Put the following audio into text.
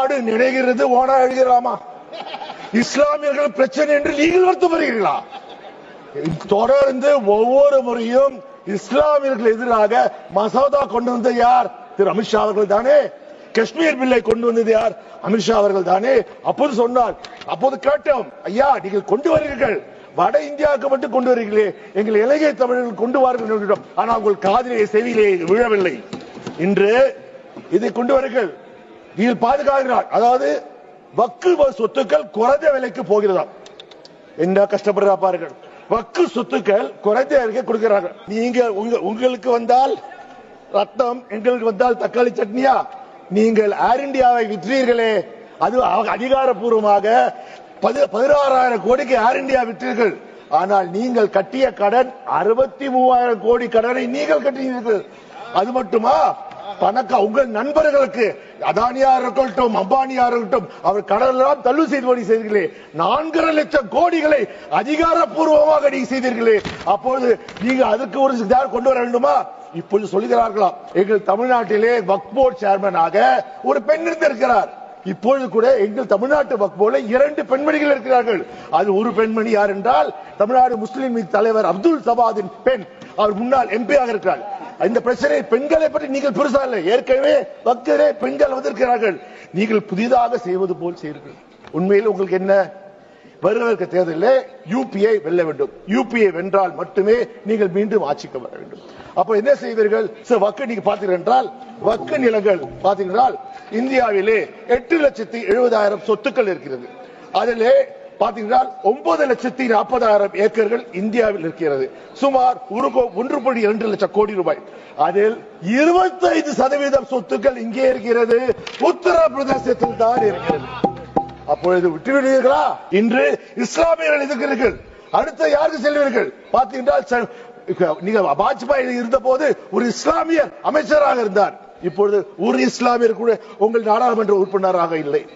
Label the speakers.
Speaker 1: நாடு நினைக்கிறது ஓனா எழுதலாமா? இஸ்லாமியர்கள் பிரச்சனை என்று நீங்கள் வருத்த வருகிறீர்களா? தொடர்ந்து ஒவ்வொரு முறையும் இஸ்லாமியர்கள் எதிராக மசோதா கொண்டு வந்த யார்? திரு அமித்ஷா அவர்கள் தானே. காஷ்மீர் பில்லை கொண்டு வந்தது யார்? அமித்ஷா அவர்கள் தானே. அப்போது சொன்னார், அப்போது கேட்டோம், ஐயா நீங்கள் கொண்டு வருகிறீர்கள், வட இந்தியாவுக்கு மட்டும் கொண்டு வருகிறீர்களே, எங்கள் இலங்கை தமிழர்கள் கொண்டு வாருங்கள். ஆனால் உங்கள் காதிலே செவியிலே விழவில்லை. இன்று இதை கொண்டு வருங்கள், நீங்கள் பாதுகாக்கிறார். அதாவது வக்கு சொத்துக்கள் குறைந்த விலைக்கு போகிறதா? என்ன கஷ்டப்படுறா பாருங்கள். வக்கு சொத்துக்கள் குறைந்த விலைக்கு கொடுக்கிறார்கள். நீங்க உங்களுக்கு வந்தால் ரத்தம், எங்களுக்கு வந்தால் தக்காளி சட்னியா? நீங்கள் ஏர் இந்தியாவை விற்றீர்களே, அது அதிகாரப்பூர்வமாக 16,000 கோடிக்கு ஏர் இந்தியா விற்றீர்கள். ஆனால் நீங்கள் கட்டிய கடன் 63,000 கோடி கடனை நீங்கள் கட்டினீர்கள். அது மட்டுமா? உங்கள் நண்பர்களுக்கு அதானியா இருக்கட்டும், அம்பானியா இருக்கட்டும், அவர் கடனெல்லாம் தள்ளுபடி செய்தீர்களே. 4.5 லட்சம் கோடிகளை அதிகாரப்பூர்வமாக நீங்க செய்தீர்களே. அப்பொழுது நீங்க அதுக்கு ஒரு கொண்டு வர வேண்டுமா? இப்பொழுது சொல்லுகிறார்களாம், எங்கள் தமிழ்நாட்டிலே வக்ஃப் போர்டு சேர்மனாக ஒரு பெண் இருந்திருக்கிறார். இப்பொழுது கூட எங்கள் தமிழ்நாட்டு வக்ஃப் போர்டுல 2 பெண்மணிகள் இருக்கிறார்கள். அது ஒரு பெண்மணி யார் என்றால் தமிழ்நாடு முஸ்லிம் லீக் தலைவர் அப்துல் சபாதின் பெண். அவர் முன்னாள் எம்பியாக இருக்கிறார். இந்த பிரச்சனை பெண்களை பற்றி நீங்கள் பெருசா இல்லை, ஏற்கனவே வக்ஃபிலே பெண்கள் வந்திருக்கிறார்கள். நீங்கள் புதிதாக செய்வது போல் செய்கிறீர்கள். உண்மையில் உங்களுக்கு என்ன? வருகிற தேர்தலில் யூபியை வெல்ல வேண்டும். யூபியை வென்றால் மட்டுமே நீங்கள் மீண்டும் ஆட்சிக்கு வர வேண்டும். அப்ப என்ன செய்வீர்கள்? வக்கு நீங்க பாத்தீர்கள் என்றால், வக்கு நிலங்கள் பாத்தீங்கன்னா இந்தியாவிலே 8,70,000 சொத்துக்கள் இருக்கிறது. அதிலே பாத்தீங்கன்னா 9,40,000 ஏக்கர்கள் இந்தியாவில் இருக்கிறது. சுமார் 1.2 லட்சம் கோடி ரூபாய். அதில் 25% சொத்துக்கள் இங்கே இருக்கிறது, உத்தரப்பிரதேசத்தில் தான் இருக்கிறது. அப்பொழுது விட்டுவிடுவீர்களா? இன்று இஸ்லாமியர்கள் எதிர்க்கிறீர்கள், அடுத்த யாருக்கு செல்வீர்கள்? பார்த்தீர்கள், நீங்க வாஜ்பாய் இருந்த போது ஒரு இஸ்லாமியர் அமைச்சராக இருந்தார். இப்பொழுது ஒரு இஸ்லாமியர் கூட உங்கள் நாடாளுமன்ற உறுப்பினராக இல்லை.